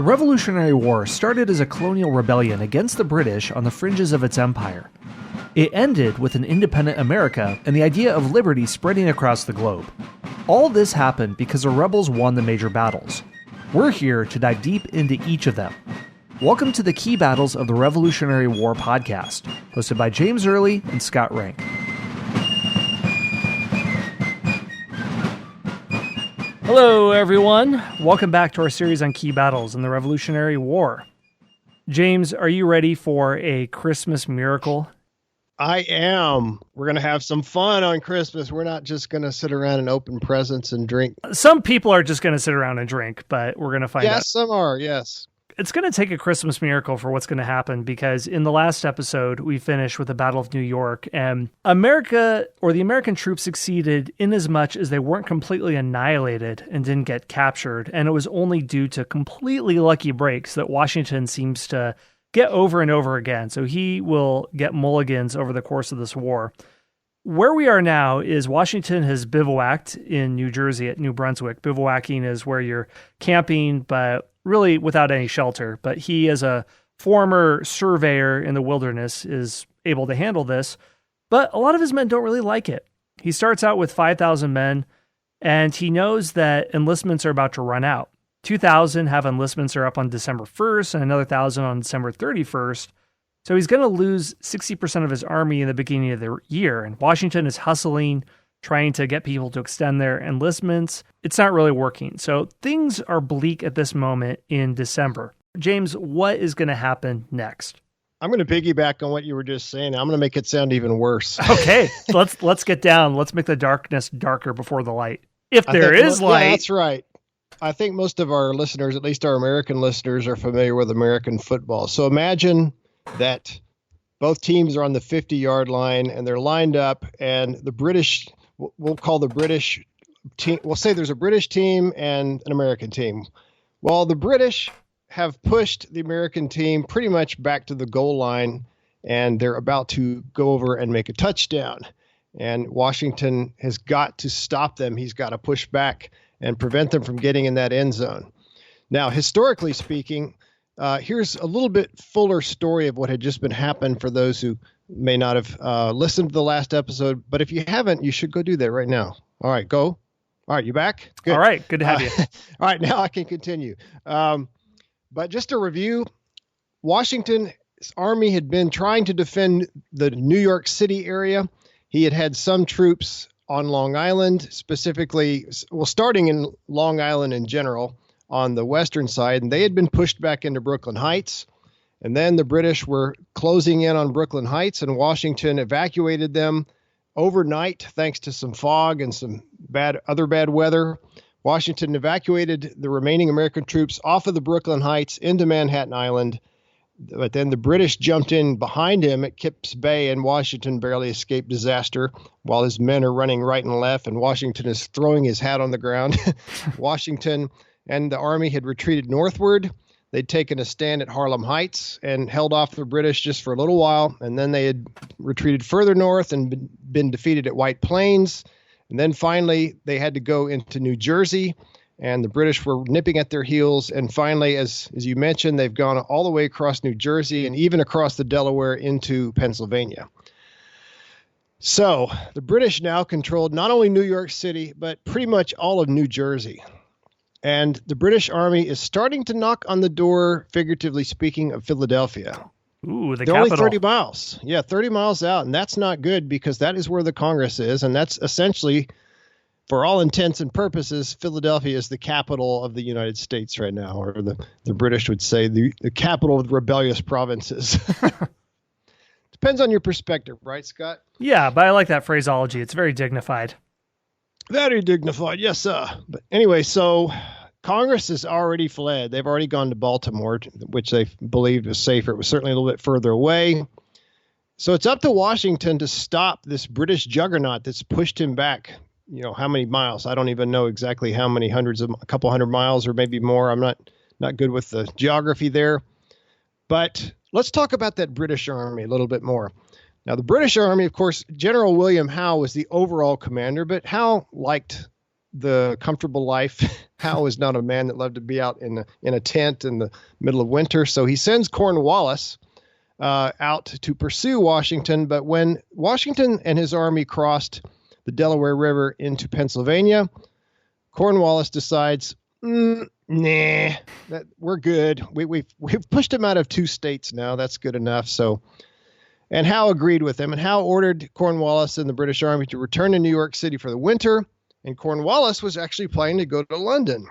The Revolutionary War started as a colonial rebellion against the British on the fringes of its empire. It ended with an independent America and the idea of liberty spreading across the globe. All this happened because the rebels won the major battles. We're here to dive deep into each of them. Welcome to the Key Battles of the Revolutionary War podcast, hosted by James Early and Scott Rank. Hello, everyone. Welcome back to our series on key battles in the Revolutionary War. James, are you ready for a Christmas miracle? I am. We're going to have some fun on Christmas. We're not just going to sit around and open presents and drink. Some people are just going to sit around and drink, but we're going to find out. Yes, some are, yes. It's going to take a Christmas miracle for what's going to happen, because in the last episode, we finished with the Battle of New York, and America, or the American troops, succeeded in as much as they weren't completely annihilated and didn't get captured, and it was only due to completely lucky breaks that Washington seems to get over and over again, so he will get mulligans over the course of this war. Where we are now is Washington has bivouacked in New Jersey at New Brunswick. Bivouacking is where you're camping, but really without any shelter. But he, as a former surveyor in the wilderness, is able to handle this. But a lot of his men don't really like it. He starts out with 5,000 men, and he knows that enlistments are about to run out. 2,000 have enlistments are up on December 1st, and another 1,000 on December 31st. So he's going to lose 60% of his army in the beginning of the year. And Washington is hustling, trying to get people to extend their enlistments. It's not really working. So things are bleak at this moment in December. James, what is going to happen next? I'm going to piggyback on what you were just saying. I'm going to make it sound even worse. Okay, let's get down. Let's make the darkness darker before the light. If there is light. Yeah, that's right. I think most of our listeners, at least our American listeners, are familiar with American football. So imagine that both teams are on the 50-yard line and they're lined up, and the British, we'll call the British team, we'll say there's a British team and an American team. Well, the British have pushed the American team pretty much back to the goal line, and they're about to go over and make a touchdown. And Washington has got to stop them. He's got to push back and prevent them from getting in that end zone. Now, historically speaking, here's a little bit fuller story of what had just been happened for those who may not have listened to the last episode. But if you haven't, you should go do that right now. All right, go. All right, you back? Good. All right, good to have you. All right, now I can continue. But just a review, Washington's army had been trying to defend the New York City area. He had had some troops on Long Island, specifically, well, starting in Long Island in general, on the western side, and they had been pushed back into Brooklyn Heights. And then the British were closing in on Brooklyn Heights, and Washington evacuated them overnight thanks to some fog and some other bad weather. Washington evacuated the remaining American troops off of the Brooklyn Heights into Manhattan Island. But then the British jumped in behind him at Kips Bay, and Washington barely escaped disaster while his men are running right and left, and Washington is throwing his hat on the ground. Washington and the army had retreated northward. They'd taken a stand at Harlem Heights and held off the British just for a little while, and then they had retreated further north and been defeated at White Plains. And then finally, they had to go into New Jersey, and the British were nipping at their heels. And finally, as you mentioned, they've gone all the way across New Jersey and even across the Delaware into Pennsylvania. So the British now controlled not only New York City, but pretty much all of New Jersey. And the British Army is starting to knock on the door, figuratively speaking, of Philadelphia. Ooh, the They're capital. only 30 miles. Yeah, 30 miles out. And that's not good, because that is where the Congress is. And that's essentially, for all intents and purposes, Philadelphia is the capital of the United States right now, or the British would say the capital of the rebellious provinces. Depends on your perspective, right, Scott? Yeah, but I like that phraseology. It's very dignified. Very dignified, yes, sir. But anyway, so Congress has already fled. They've already gone to Baltimore, which they believed was safer. It was certainly a little bit further away. So it's up to Washington to stop this British juggernaut that's pushed him back. You know, how many miles? I don't even know exactly how many, a couple hundred miles or maybe more. I'm not good with the geography there. But let's talk about that British Army a little bit more. Now, the British Army, of course, General William Howe was the overall commander, but Howe liked the comfortable life. Howe is not a man that loved to be out in a tent in the middle of winter. So he sends Cornwallis out to pursue Washington. But when Washington and his army crossed the Delaware River into Pennsylvania, Cornwallis decides, nah, that we're good. We've pushed him out of 2 states now. That's good enough. So, and Howe agreed with him, and Howe ordered Cornwallis and the British Army to return to New York City for the winter. And Cornwallis was actually planning to go to London.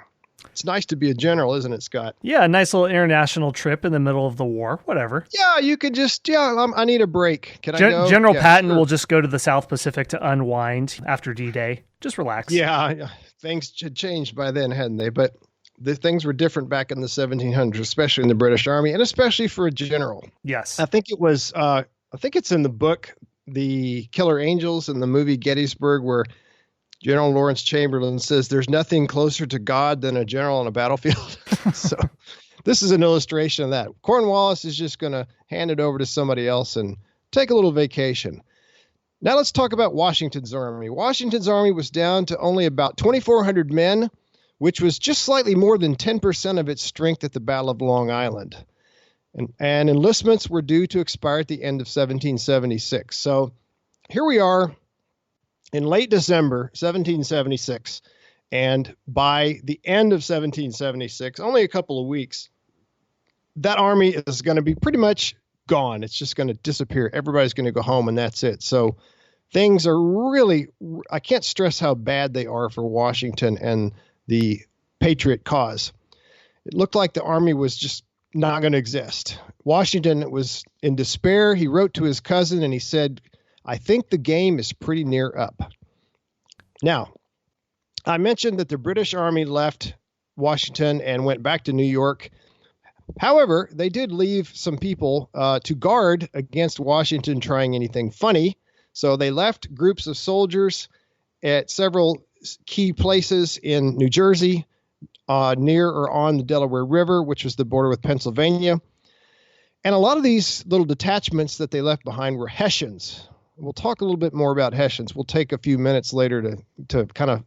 It's nice to be a general, isn't it, Scott? Yeah, a nice little international trip in the middle of the war, whatever. Yeah, you could just, I need a break. Can I go? General Yeah, Patton sure. will just go to the South Pacific to unwind after D-Day. Just relax. Yeah, things had changed by then, hadn't they? But the things were different back in the 1700s, especially in the British Army, and especially for a general. Yes. I think it's in the book, The Killer Angels, in the movie Gettysburg, where General Lawrence Chamberlain says there's nothing closer to God than a general on a battlefield. So this is an illustration of that. Cornwallis is just going to hand it over to somebody else and take a little vacation. Now let's talk about Washington's army. Washington's army was down to only about 2,400 men, which was just slightly more than 10% of its strength at the Battle of Long Island. And enlistments were due to expire at the end of 1776. So here we are in late December 1776, and by the end of 1776, only a couple of weeks, that army is going to be pretty much gone. It's just going to disappear. Everybody's going to go home, and that's it. So things are really, I can't stress how bad they are for Washington and the Patriot cause. It looked like the army was just not going to exist. Washington was in despair. He wrote to his cousin, and he said, I think the game is pretty near up. Now, I mentioned that the British Army left Washington and went back to New York. However, they did leave some people to guard against Washington trying anything funny. So they left groups of soldiers at several key places in New Jersey, near or on the Delaware River, which was the border with Pennsylvania. And a lot of these little detachments that they left behind were Hessians. We'll talk a little bit more about Hessians. We'll take a few minutes later to kind of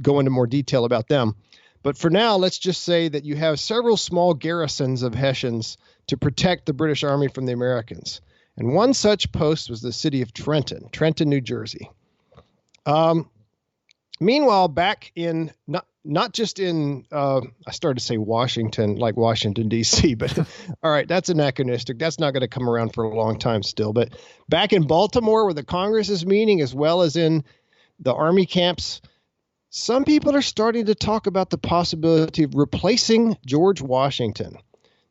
go into more detail about them. But for now, let's just say that you have several small garrisons of Hessians to protect the British Army from the Americans. And one such post was the city of Trenton, New Jersey. Meanwhile, back in, not just in, I started to say Washington, like Washington, D.C., but all right, that's anachronistic. That's not going to come around for a long time still. But back in Baltimore, where the Congress is meeting, as well as in the Army camps, some people are starting to talk about the possibility of replacing George Washington.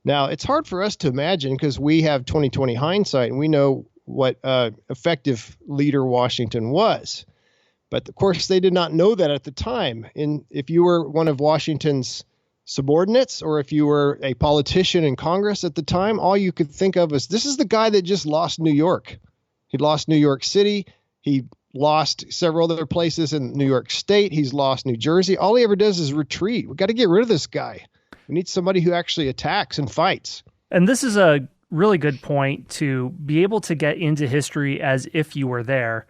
Now, it's hard for us to imagine because we have 20/20 hindsight and we know what effective leader Washington was. But of course, they did not know that at the time. And if you were one of Washington's subordinates or if you were a politician in Congress at the time, all you could think of was this is the guy that just lost New York. He lost New York City. He lost several other places in New York State. He's lost New Jersey. All he ever does is retreat. We've got to get rid of this guy. We need somebody who actually attacks and fights. And this is a really good point to be able to get into history as if you were there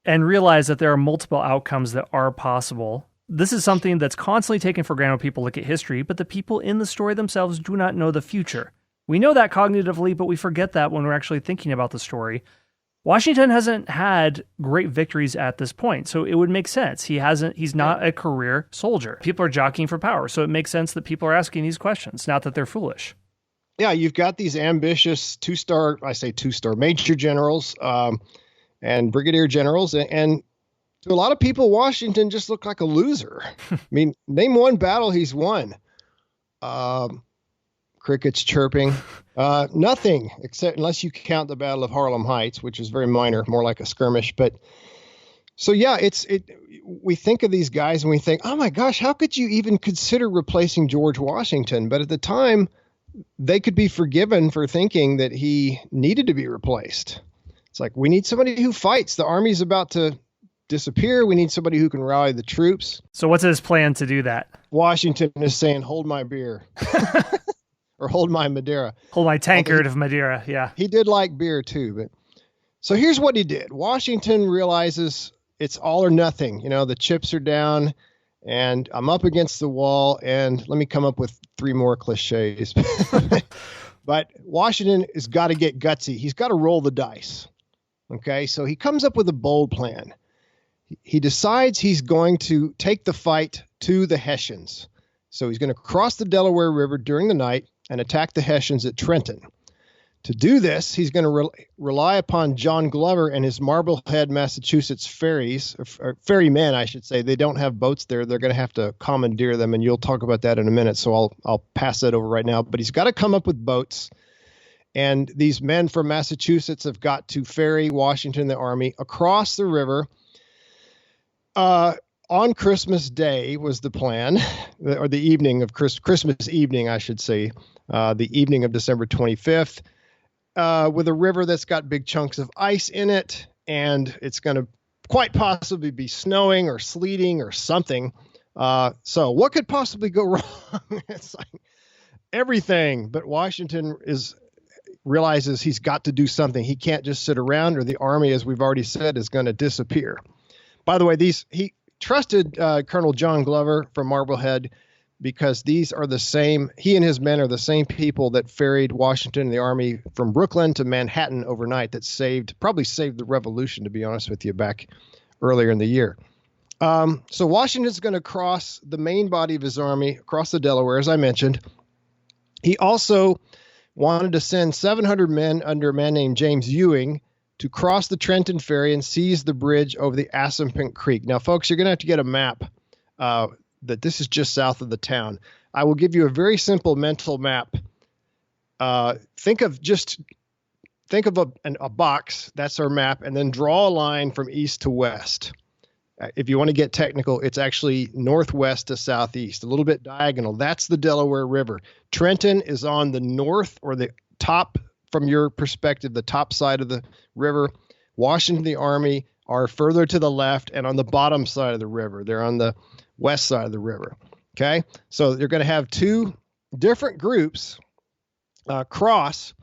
and realize that there are multiple outcomes that are possible. This is something that's constantly taken for granted when people look at history, but the people in the story themselves do not know the future. We know that cognitively, but we forget that when we're actually thinking about the story. Washington hasn't had great victories at this point, so it would make sense. He's not a career soldier. People are jockeying for power, so it makes sense that people are asking these questions, not that they're foolish. Yeah, you've got these ambitious two-star major generals and brigadier generals, and to a lot of people, Washington just looked like a loser. I mean, name one battle he's won. Crickets chirping. Nothing, except unless you count the Battle of Harlem Heights, which is very minor, more like a skirmish. But so, yeah, we think of these guys and we think, oh, my gosh, how could you even consider replacing George Washington? But at the time, they could be forgiven for thinking that he needed to be replaced. It's like, we need somebody who fights. The army's about to disappear. We need somebody who can rally the troops. So what's his plan to do that? Washington is saying, hold my beer. Or hold my Madeira. Hold my tankard of Madeira, yeah. He did like beer too. But so here's what he did. Washington realizes it's all or nothing. You know, the chips are down. and I'm up against the wall, and let me come up with 3 more cliches. But Washington has got to get gutsy. He's got to roll the dice. Okay, so he comes up with a bold plan. He decides he's going to take the fight to the Hessians. So he's going to cross the Delaware River during the night and attack the Hessians at Trenton. To do this, he's going to rely upon John Glover and his Marblehead, Massachusetts ferries, or ferrymen, I should say. They don't have boats there. They're going to have to commandeer them, and you'll talk about that in a minute, so I'll pass that over right now. But he's got to come up with boats, and these men from Massachusetts have got to ferry Washington and the Army across the river. On Christmas Day was the plan, or the evening of Christmas evening, I should say, the evening of December 25th. With a river that's got big chunks of ice in it, and it's going to quite possibly be snowing or sleeting or something. So what could possibly go wrong? It's like everything. But Washington realizes he's got to do something. He can't just sit around, or the army, as we've already said, is going to disappear. By the way, he trusted Colonel John Glover from Marblehead, because these are the same, he and his men are the same people that ferried Washington and the Army from Brooklyn to Manhattan overnight that probably saved the Revolution, to be honest with you, back earlier in the year. So Washington's going to cross the main body of his army across the Delaware, as I mentioned. He also wanted to send 700 men under a man named James Ewing to cross the Trenton Ferry and seize the bridge over the Assunpink Creek. Now, folks, you're going to have to get a map that this is just south of the town. I will give you a very simple mental map. Think of a box. That's our map. And then draw a line from east to west. If you want to get technical, it's actually northwest to southeast, a little bit diagonal. That's the Delaware River. Trenton is on the north, or the top, from your perspective, the top side of the river. Washington, the Army, are further to the left and on the bottom side of the river. They're on the west side of the river. Okay, so you're going to have 2 different groups cross,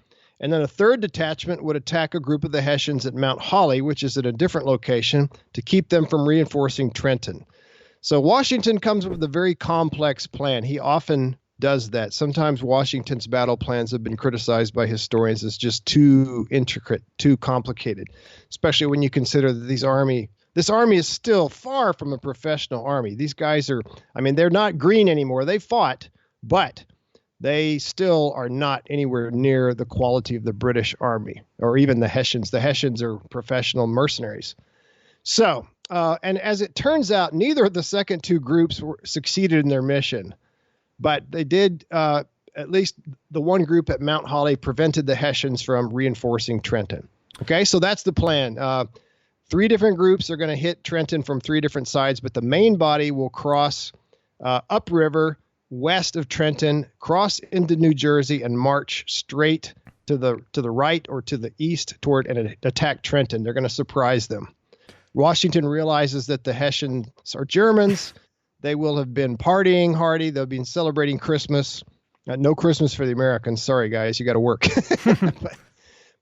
and then a third detachment would attack a group of the Hessians at Mount Holly, which is at a different location, to keep them from reinforcing Trenton. So Washington comes with a very complex plan. He often does that. Sometimes Washington's battle plans have been criticized by historians as just too intricate, too complicated, especially when you consider that this army is still far from a professional army. These guys they're not green anymore. They fought, but they still are not anywhere near the quality of the British Army, or even the Hessians. The Hessians are professional mercenaries. So, and as it turns out, neither of the second 2 groups succeeded in their mission, but they did, at least the one group at Mount Holly prevented the Hessians from reinforcing Trenton. Okay, so that's the plan. 3 different groups are going to hit Trenton from 3 different sides, but the main body will cross upriver west of Trenton, cross into New Jersey, and march straight to the right or to the east toward and attack Trenton. They're going to surprise them. Washington realizes that the Hessians are Germans. They will have been partying hardy. They'll be celebrating Christmas. No Christmas for the Americans. Sorry, guys, you got to work.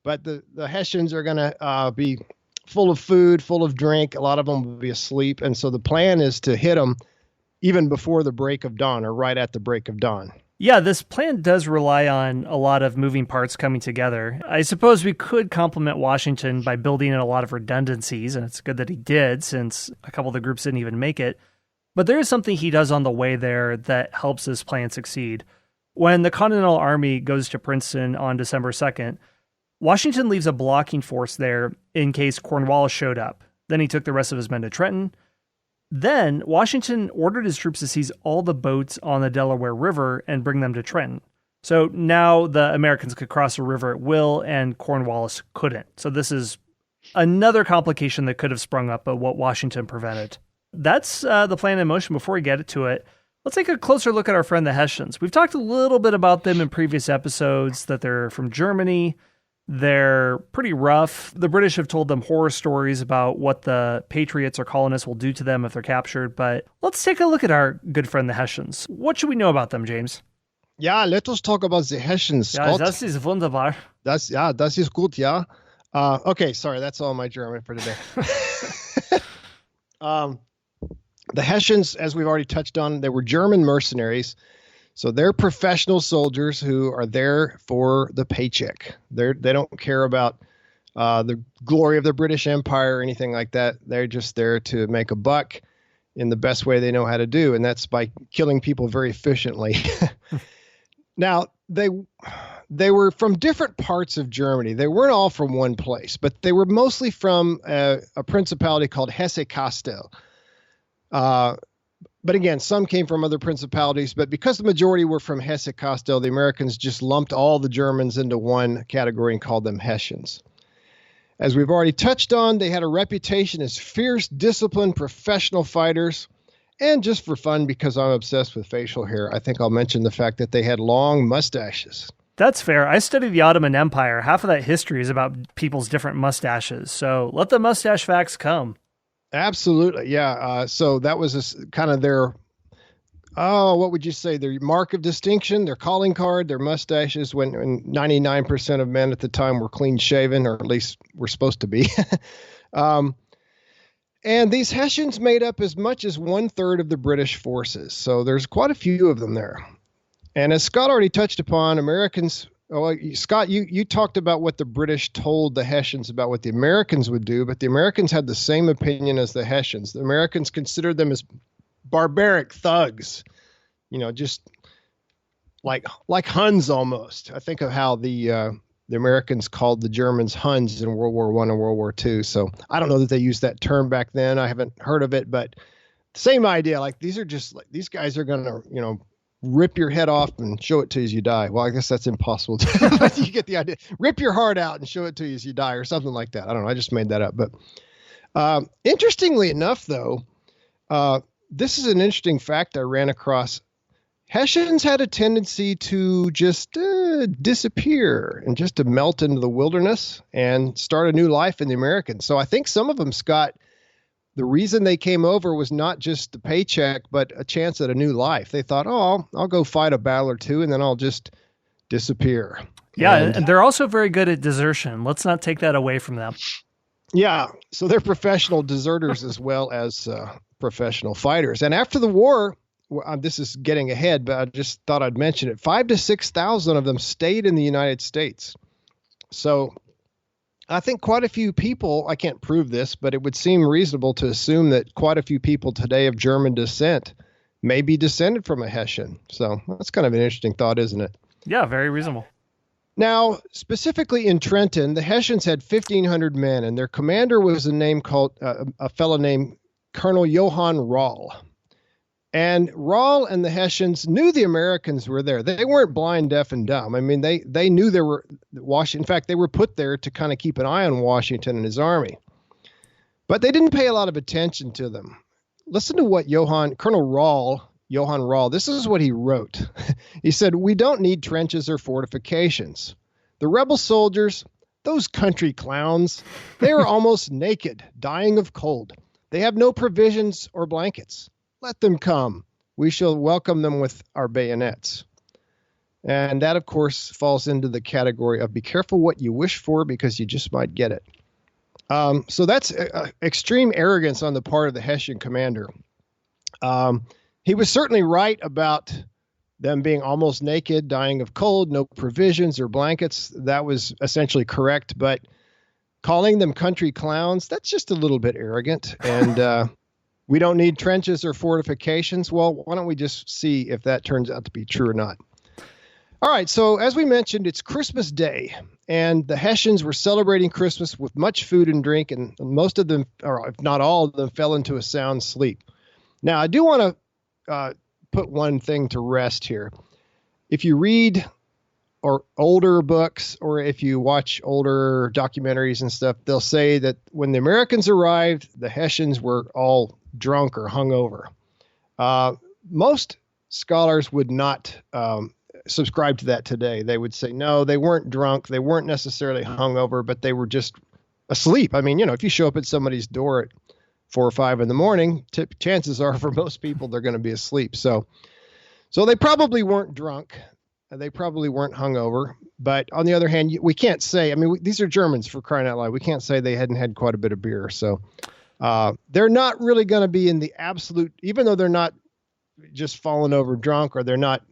but the Hessians are going to be full of food, full of drink. A lot of them will be asleep. And so the plan is to hit them even before the break of dawn, or right at the break of dawn. Yeah, this plan does rely on a lot of moving parts coming together. I suppose we could compliment Washington by building in a lot of redundancies, and it's good that he did, since a couple of the groups didn't even make it. But there is something he does on the way there that helps his plan succeed. When the Continental Army goes to Princeton on December 2nd, Washington leaves a blocking force there in case Cornwallis showed up. Then he took the rest of his men to Trenton. Then Washington ordered his troops to seize all the boats on the Delaware River and bring them to Trenton. So now the Americans could cross the river at will, and Cornwallis couldn't. So this is another complication that could have sprung up, but what Washington prevented. That's the plan in motion. Before we get to it, let's take a closer look at our friend the Hessians. We've talked a little bit about them in previous episodes, that they're from Germany. They're pretty rough. The British have told them horror stories about what the Patriots or colonists will do to them if they're captured. But let's take a look at our good friend the Hessians. What should we know about them, James? Yeah, let us talk about the Hessians, Scott. Ja, das ist wunderbar. Das ist gut, ja. Okay, sorry, that's all my German for today. The Hessians, as we've already touched on, they were German mercenaries. So they're professional soldiers who are there for the paycheck. They don't care about the glory of the British Empire or anything like that. They're just there to make a buck in the best way they know how to do, and that's by killing people very efficiently. Now, they were from different parts of Germany. They weren't all from one place, but they were mostly from a principality called Hesse-Kassel. But again, some came from other principalities, but because the majority were from Hesse-Kassel, the Americans just lumped all the Germans into one category and called them Hessians. As we've already touched on, they had a reputation as fierce, disciplined, professional fighters. And just for fun, because I'm obsessed with facial hair, I think I'll mention the fact that they had long mustaches. That's fair. I studied the Ottoman Empire. Half of that history is about people's different mustaches. So let the mustache facts come. Absolutely. Yeah. So that was kind of their, what would you say? Their mark of distinction, their calling card, their mustaches, when 99% of men at the time were clean shaven, or at least were supposed to be. And these Hessians made up as much as 1/3 of the British forces. So there's quite a few of them there. And as Scott already touched upon, Americans, Scott, you talked about what the British told the Hessians about what the Americans would do, but the Americans had the same opinion as the Hessians. The Americans considered them as barbaric thugs, just like Huns almost. I think of how the Americans called the Germans Huns in World War I and World War II. So I don't know that they used that term back then. I haven't heard of it, but same idea. Like these guys are going to, rip your head off and show it to you as you die. Well, I guess that's impossible. But you get the idea. Rip your heart out and show it to you as you die, or something like that. I don't know. I just made that up. But interestingly enough, though, this is an interesting fact I ran across. Hessians had a tendency to just disappear and just to melt into the wilderness and start a new life in the Americans. So I think some of them, Scott, the reason they came over was not just the paycheck, but a chance at a new life. They thought, I'll go fight a battle or two, and then I'll just disappear. Yeah, and they're also very good at desertion. Let's not take that away from them. Yeah, so they're professional deserters as well as professional fighters. And after the war, this is getting ahead, but I just thought I'd mention it. 5,000 to 6,000 of them stayed in the United States. So I think quite a few people, I can't prove this, but it would seem reasonable to assume that quite a few people today of German descent may be descended from a Hessian. So that's kind of an interesting thought, isn't it? Yeah, very reasonable. Now, specifically in Trenton, the Hessians had 1,500 men, and their commander was a fellow named Colonel Johann Rall. And Rall and the Hessians knew the Americans were there. They weren't blind, deaf, and dumb. I mean, they knew there were Washington. In fact, they were put there to kind of keep an eye on Washington and his army. But they didn't pay a lot of attention to them. Listen to what Johann Rall, this is what he wrote. He said, "We don't need trenches or fortifications. The rebel soldiers, those country clowns, they are almost naked, dying of cold. They have no provisions or blankets. Let them come. We shall welcome them with our bayonets." And that, of course, falls into the category of be careful what you wish for, because you just might get it. So that's extreme arrogance on the part of the Hessian commander. He was certainly right about them being almost naked, dying of cold, no provisions or blankets. That was essentially correct. But calling them country clowns, that's just a little bit arrogant. And we don't need trenches or fortifications. Well, why don't we just see if that turns out to be true or not? All right. So as we mentioned, it's Christmas Day, and the Hessians were celebrating Christmas with much food and drink, and most of them, or if not all of them, fell into a sound sleep. Now, I do want to put one thing to rest here. If you read older books, or if you watch older documentaries and stuff, they'll say that when the Americans arrived, the Hessians were all drunk or hungover. Most scholars would not subscribe to that today. They would say, no, they weren't drunk. They weren't necessarily hungover, but they were just asleep. I mean, if you show up at somebody's door at 4 or 5 in the morning, chances are for most people, they're going to be asleep. So they probably weren't drunk. They probably weren't hungover. But on the other hand, we can't say, these are Germans, for crying out loud. We can't say they hadn't had quite a bit of beer. So They're not really going to be in the absolute, even though they're not just fallen over drunk or they're not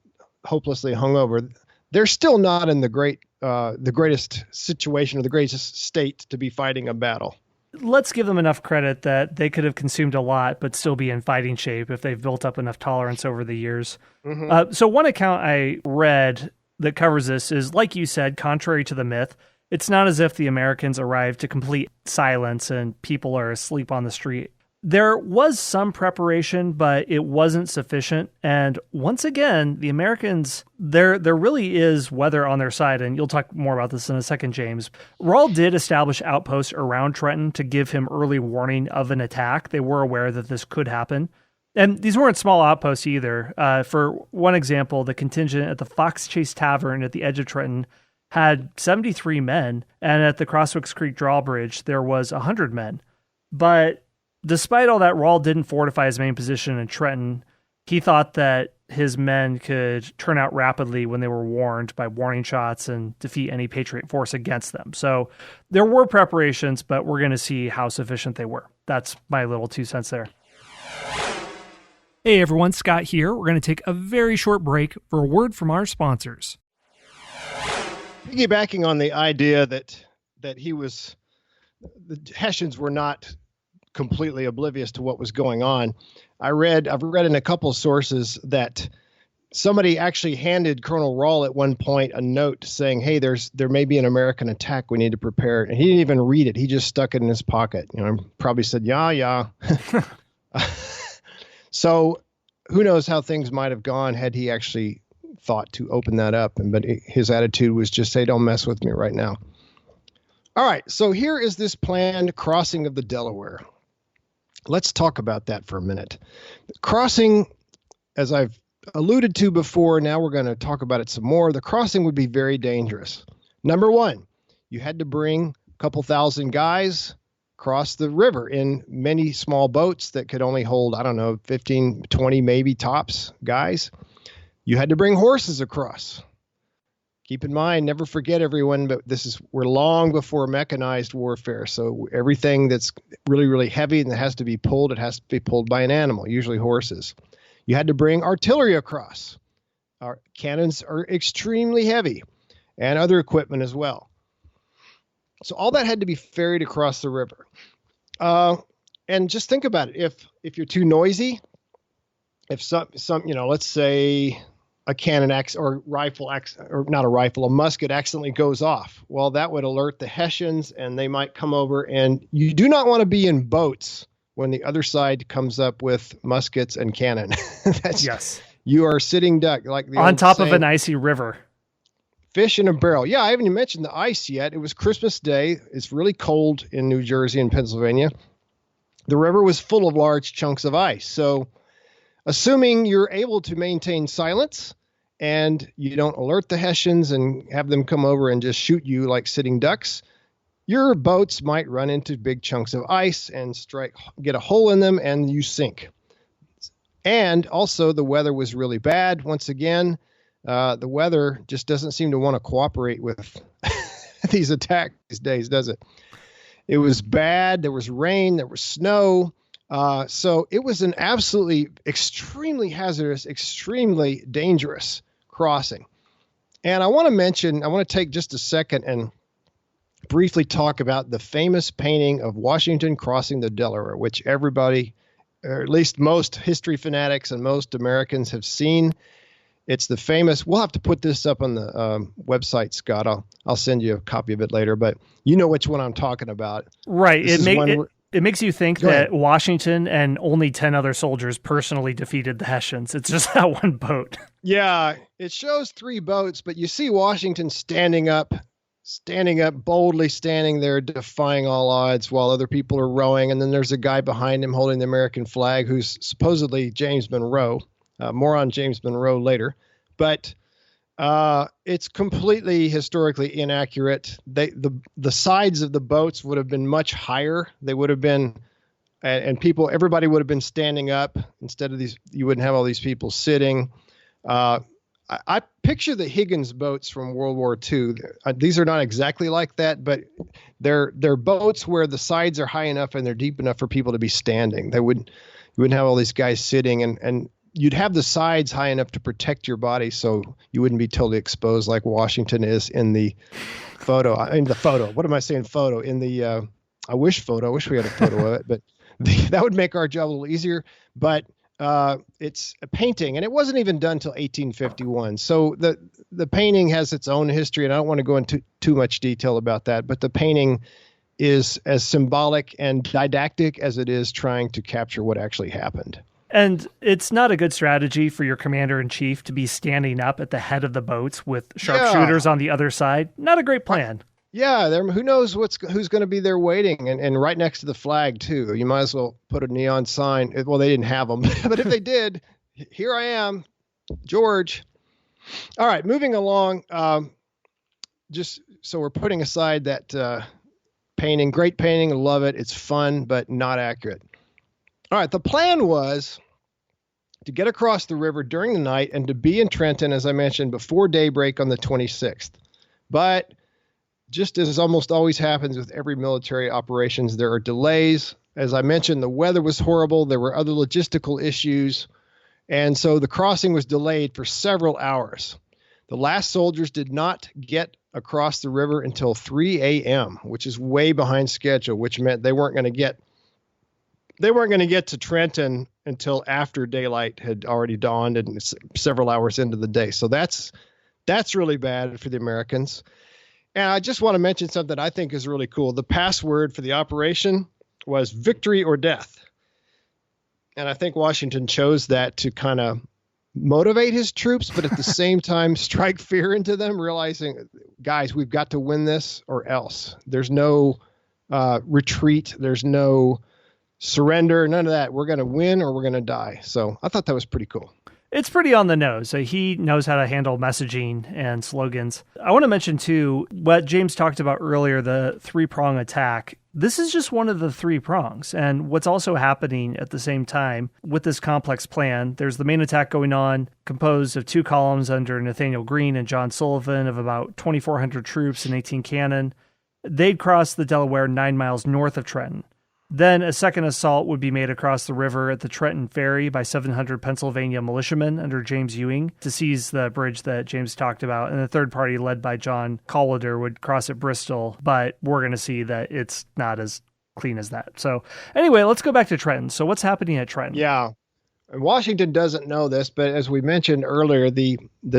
hopelessly hungover, they're still not in the greatest situation or the greatest state to be fighting a battle. Let's give them enough credit that they could have consumed a lot, but still be in fighting shape if they've built up enough tolerance over the years. Mm-hmm. So one account I read that covers this is, like you said, contrary to the myth, it's not as if the Americans arrived to complete silence and people are asleep on the street. There was some preparation, but it wasn't sufficient. And once again, the Americans, there really is weather on their side. And you'll talk more about this in a second, James. Rawle did establish outposts around Trenton to give him early warning of an attack. They were aware that this could happen. And these weren't small outposts either. For one example, the contingent at the Fox Chase Tavern at the edge of Trenton had 73 men. And at the Crosswicks Creek Drawbridge, there was 100 men. But despite all that, Rawle didn't fortify his main position in Trenton. He thought that his men could turn out rapidly when they were warned by warning shots and defeat any Patriot force against them. So there were preparations, but we're going to see how sufficient they were. That's my little 2 cents there. Hey everyone, Scott here. We're going to take a very short break for a word from our sponsors. Piggybacking on the idea that the Hessians were not completely oblivious to what was going on, I've read in a couple of sources that somebody actually handed Colonel Rawle at one point a note saying, "Hey, there may be an American attack. We need to prepare." And he didn't even read it. He just stuck it in his pocket. Probably said, "Yeah." So who knows how things might have gone had he actually thought to open that up. But his attitude was just say, "Don't mess with me right now." All right. So here is this planned crossing of the Delaware. Let's talk about that for a minute. Crossing, as I've alluded to before, now we're going to talk about it some more. The crossing would be very dangerous. Number one, you had to bring a couple thousand guys across the river in many small boats that could only hold, 15, 20, maybe tops guys. You had to bring horses across. Keep in mind, never forget everyone, but we're long before mechanized warfare. So everything that's really, really heavy and that has to be pulled, it has to be pulled by an animal, usually horses. You had to bring artillery across. Our cannons are extremely heavy and other equipment as well. So all that had to be ferried across the river. And just think about it. If you're too noisy, if some let's say a cannon or a musket accidentally goes off, well, that would alert the Hessians and they might come over. And you do not want to be in boats when the other side comes up with muskets and cannon. Yes. You are sitting duck like the on top of an icy river. Fish in a barrel. Yeah, I haven't even mentioned the ice yet. It was Christmas Day. It's really cold in New Jersey and Pennsylvania. The river was full of large chunks of ice. So assuming you're able to maintain silence and you don't alert the Hessians and have them come over and just shoot you like sitting ducks, your boats might run into big chunks of ice and get a hole in them and you sink. And also the weather was really bad. Once again, the weather just doesn't seem to want to cooperate with these attacks these days, does it? It was bad. There was rain. There was snow. So it was an absolutely extremely hazardous, extremely dangerous crossing. And I want to take just a second and briefly talk about the famous painting of Washington crossing the Delaware, which everybody, or at least most history fanatics and most Americans have seen. It's the famous, we'll have to put this up on the website, Scott. I'll send you a copy of it later, but you know which one I'm talking about. Right. It makes you think that Washington and only 10 other soldiers personally defeated the Hessians. It's just that one boat. Yeah, it shows 3 boats, but you see Washington standing up, boldly standing there, defying all odds while other people are rowing. And then there's a guy behind him holding the American flag who's supposedly James Monroe. More on James Monroe later, but it's completely historically inaccurate. The sides of the boats would have been much higher. They would have been, and everybody would have been standing up instead of these. You wouldn't have all these people sitting. I picture the Higgins boats from World War II. These are not exactly like that, but they're boats where the sides are high enough and they're deep enough for people to be standing. You wouldn't have all these guys sitting, and you'd have the sides high enough to protect your body so you wouldn't be totally exposed like Washington is in the photo. In the photo. What am I saying? Photo. In the I wish we had a photo of it, but that would make our job a little easier. But it's a painting, and it wasn't even done until 1851. So the painting has its own history, and I don't want to go into too much detail about that. But the painting is as symbolic and didactic as it is trying to capture what actually happened. And it's not a good strategy for your commander-in-chief to be standing up at the head of the boats with sharpshooters on the other side. Not a great plan. Yeah, who knows who's going to be there waiting, and right next to the flag, too. You might as well put a neon sign. Well, they didn't have them, but if they did, here I am, George. All right, moving along. Just so we're putting aside that painting. Great painting, love it. It's fun, but not accurate. All right, the plan was to get across the river during the night and to be in Trenton, as I mentioned, before daybreak on the 26th. But just as almost always happens with every military operations, there are delays. As I mentioned, the weather was horrible. There were other logistical issues. And so the crossing was delayed for several hours. The last soldiers did not get across the river until 3 a.m., which is way behind schedule, which meant they weren't going to get to Trenton until after daylight had already dawned and several hours into the day. So that's really bad for the Americans. And I just want to mention something I think is really cool. The password for the operation was victory or death. And I think Washington chose that to kind of motivate his troops, but at the same time strike fear into them, realizing, guys, we've got to win this or else. There's no retreat. There's no surrender, none of that. We're going to win or we're going to die. So I thought that was pretty cool. It's pretty on the nose. He knows how to handle messaging and slogans. I want to mention, too, what James talked about earlier, the three-prong attack. This is just one of the three prongs. And what's also happening at the same time with this complex plan, there's the main attack going on, composed of two columns under Nathaniel Greene and John Sullivan of about 2,400 troops and 18 cannon. They'd cross the Delaware 9 miles north of Trenton. Then a second assault would be made across the river at the Trenton Ferry by 700 Pennsylvania militiamen under James Ewing to seize the bridge that James talked about. And the third party, led by John Collider, would cross at Bristol. But we're going to see that it's not as clean as that. So anyway, let's go back to Trenton. So what's happening at Trenton? Yeah. Washington doesn't know this, but as we mentioned earlier, the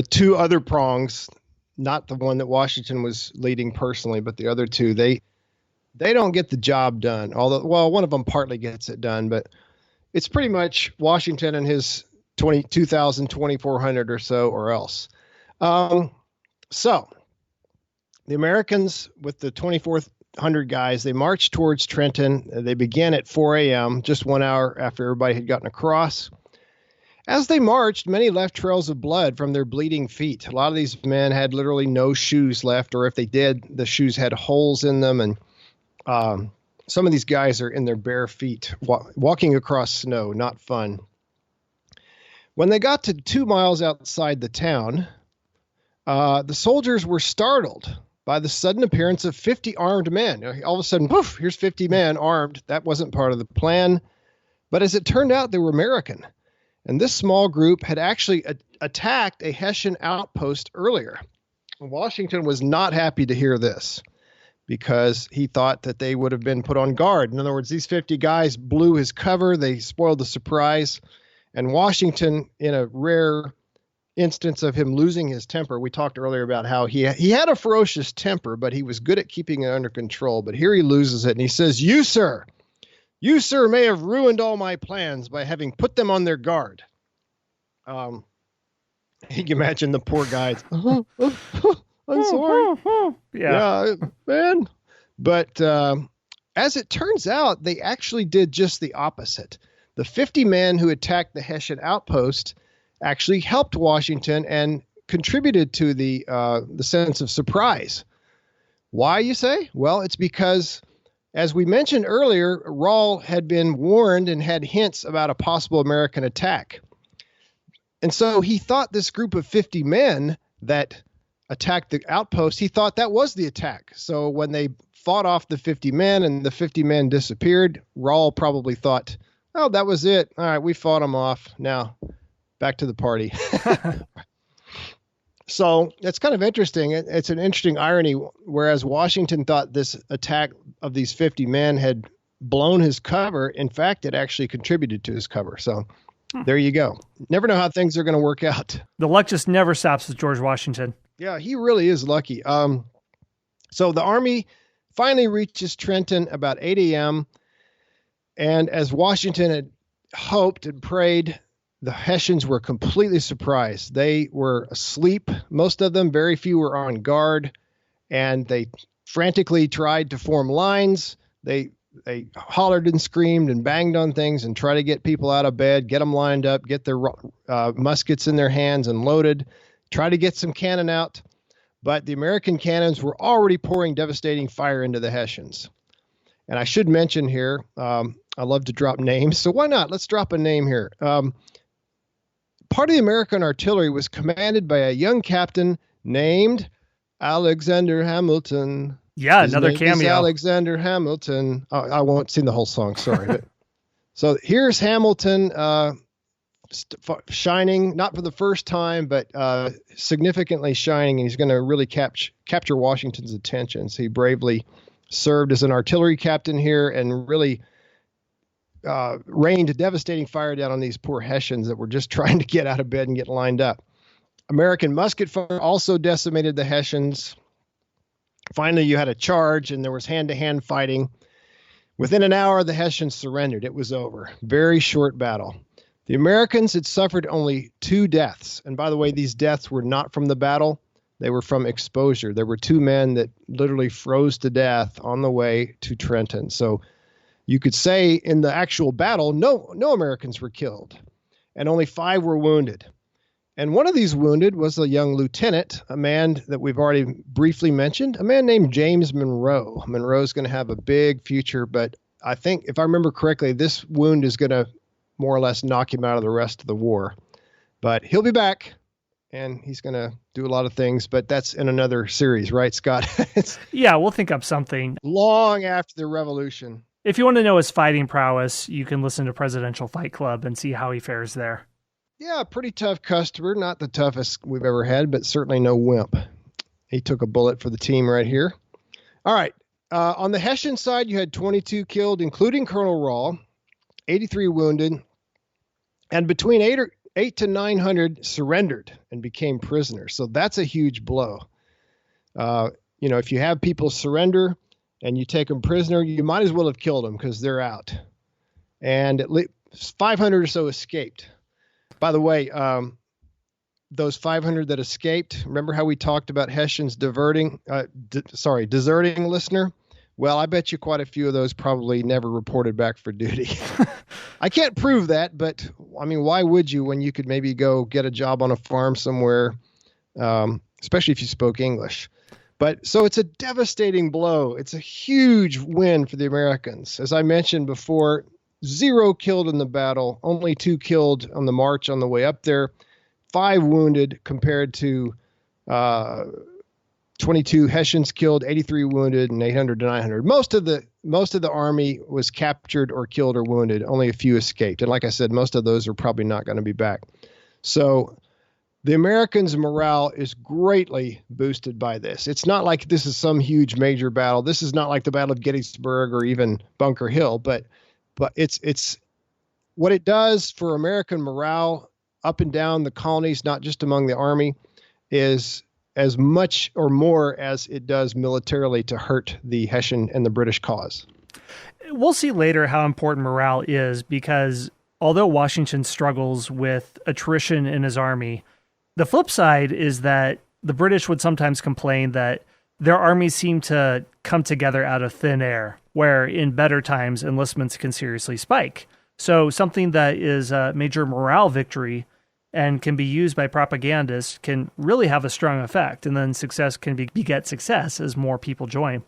two other prongs, not the one that Washington was leading personally, but the other two, they don't get the job done. Although, well, one of them partly gets it done, but it's pretty much Washington and his 2,000, 2,400 or so, or else. So the Americans with the 2,400 guys, they marched towards Trenton. They began at 4 a.m., just 1 hour after everybody had gotten across. As they marched, many left trails of blood from their bleeding feet. A lot of these men had literally no shoes left, or if they did, the shoes had holes in them, and some of these guys are in their bare feet, walking across snow, not fun. When they got to 2 miles outside the town, the soldiers were startled by the sudden appearance of 50 armed men. All of a sudden, poof, here's 50 men armed. That wasn't part of the plan. But as it turned out, they were American. And this small group had actually attacked a Hessian outpost earlier. Washington was not happy to hear this, because he thought that they would have been put on guard. In other words, these 50 guys blew his cover. They spoiled the surprise. And Washington, in a rare instance of him losing his temper, we talked earlier about how he had a ferocious temper, but he was good at keeping it under control. But here he loses it, and he says, you, sir, may have ruined all my plans by having put them on their guard. You can imagine the poor guys. I'm sorry. Yeah, man. But as it turns out, they actually did just the opposite. The 50 men who attacked the Hessian outpost actually helped Washington and contributed to the sense of surprise. Why, you say? Well, it's because, as we mentioned earlier, Rall had been warned and had hints about a possible American attack. And so he thought this group of 50 men that attacked the outpost, he thought that was the attack. So when they fought off the 50 men and the 50 men disappeared, Rawl probably thought, oh, that was it. All right, we fought them off. Now back to the party. So it's kind of interesting. It's an interesting irony. Whereas Washington thought this attack of these 50 men had blown his cover, in fact, it actually contributed to his cover. So there you go. Never know how things are going to work out. The luck just never stops with George Washington. Yeah, he really is lucky. So the Army finally reaches Trenton about 8 a.m. And as Washington had hoped and prayed, the Hessians were completely surprised. They were asleep, most of them. Very few were on guard, and they frantically tried to form lines. They hollered and screamed and banged on things and tried to get people out of bed, get them lined up, get their muskets in their hands and loaded, try to get some cannon out. But the American cannons were already pouring devastating fire into the Hessians. And I should mention here, I love to drop names, so why not? Let's drop a name here. Part of the American artillery was commanded by a young captain named Alexander Hamilton. Yeah, another cameo. Alexander Hamilton. I won't sing the whole song, sorry. So here's Hamilton shining, not for the first time, but significantly shining, and he's going to really capture Washington's attention. So he bravely served as an artillery captain here and really rained devastating fire down on these poor Hessians that were just trying to get out of bed and get lined up. American musket fire also decimated the Hessians. Finally, you had a charge, and there was hand-to-hand fighting. Within an hour, the Hessians surrendered. It was over. Very short battle. The Americans had suffered only 2 deaths. And by the way, these deaths were not from the battle. They were from exposure. There were 2 men that literally froze to death on the way to Trenton. So you could say in the actual battle, no Americans were killed, and only 5 were wounded. And one of these wounded was a young lieutenant, a man that we've already briefly mentioned, a man named James Monroe. Monroe's going to have a big future, but I think, if I remember correctly, this wound is going to more or less knock him out of the rest of the war. But he'll be back, and he's going to do a lot of things, but that's in another series, right, Scott? Yeah, we'll think up something. Long after the Revolution. If you want to know his fighting prowess, you can listen to Presidential Fight Club and see how he fares there. Yeah, pretty tough customer. Not the toughest we've ever had, but certainly no wimp. He took a bullet for the team right here. All right. On the Hessian side, you had 22 killed, including Colonel Rawl, 83 wounded, and between 8 to 900 surrendered and became prisoners. So that's a huge blow. If you have people surrender and you take them prisoner, you might as well have killed them because they're out. And at least 500 or so escaped. By the way, those 500 that escaped, remember how we talked about Hessians deserting, listener? Well, I bet you quite a few of those probably never reported back for duty. I can't prove that, but I mean, why would you when you could maybe go get a job on a farm somewhere, especially if you spoke English? But so it's a devastating blow. It's a huge win for the Americans. As I mentioned before, 0 killed in the battle, only 2 killed on the march on the way up there, 5 wounded compared to 22 Hessians killed, 83 wounded, and 800 to 900. Most of the army was captured or killed or wounded. Only a few escaped. And like I said, most of those are probably not going to be back. So the Americans' morale is greatly boosted by this. It's not like this is some huge major battle. This is not like the Battle of Gettysburg or even Bunker Hill, but it's what it does for American morale up and down the colonies, not just among the army, is as much or more as it does militarily to hurt the Hessian and the British cause. We'll see later how important morale is, because although Washington struggles with attrition in his army, the flip side is that the British would sometimes complain that their armies seem to come together out of thin air, where in better times enlistments can seriously spike. So something that is a major morale victory and can be used by propagandists can really have a strong effect, and then success can beget success as more people join.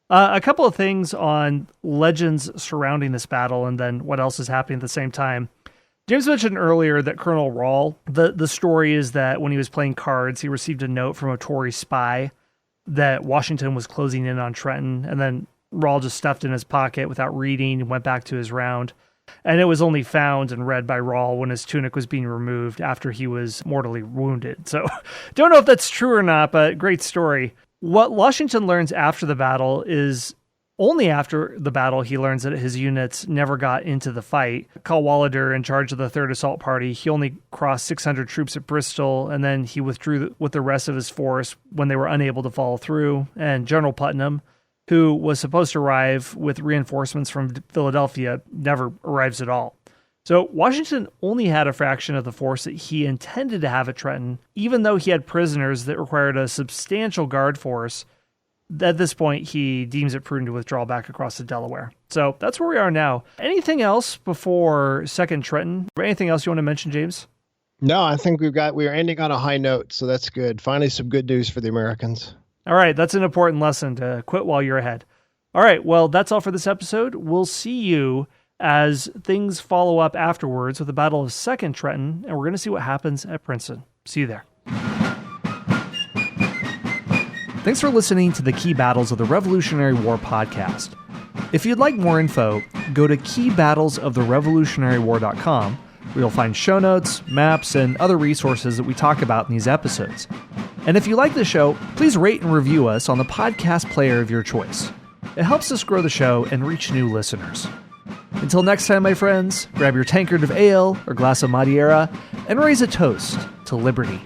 A couple of things on legends surrounding this battle and then what else is happening at the same time. James mentioned earlier that Colonel Rahl, the story is that when he was playing cards, he received a note from a Tory spy that Washington was closing in on Trenton, and then Rahl just stuffed it in his pocket without reading and went back to his round. And it was only found and read by Rahl when his tunic was being removed after he was mortally wounded. So don't know if that's true or not, but great story. What Washington learns after the battle is only after the battle he learns that his units never got into the fight. Cadwalader, in charge of the 3rd Assault Party, he only crossed 600 troops at Bristol, and then he withdrew with the rest of his force when they were unable to follow through. And General Putnam, who was supposed to arrive with reinforcements from Philadelphia, never arrives at all. So Washington only had a fraction of the force that he intended to have at Trenton, even though he had prisoners that required a substantial guard force. At this point, he deems it prudent to withdraw back across the Delaware. So that's where we are now. Anything else before Second Trenton? Anything else you want to mention, James? No, I think we are ending on a high note, so that's good. Finally, some good news for the Americans. All right, that's an important lesson, to quit while you're ahead. All right, well, that's all for this episode. We'll see you as things follow up afterwards with the Battle of Second Trenton, and we're going to see what happens at Princeton. See you there. Thanks for listening to the Key Battles of the Revolutionary War podcast. If you'd like more info, go to keybattlesoftherevolutionarywar.com, where you'll find show notes, maps, and other resources that we talk about in these episodes. And if you like the show, please rate and review us on the podcast player of your choice. It helps us grow the show and reach new listeners. Until next time, my friends, grab your tankard of ale or glass of Madeira and raise a toast to liberty.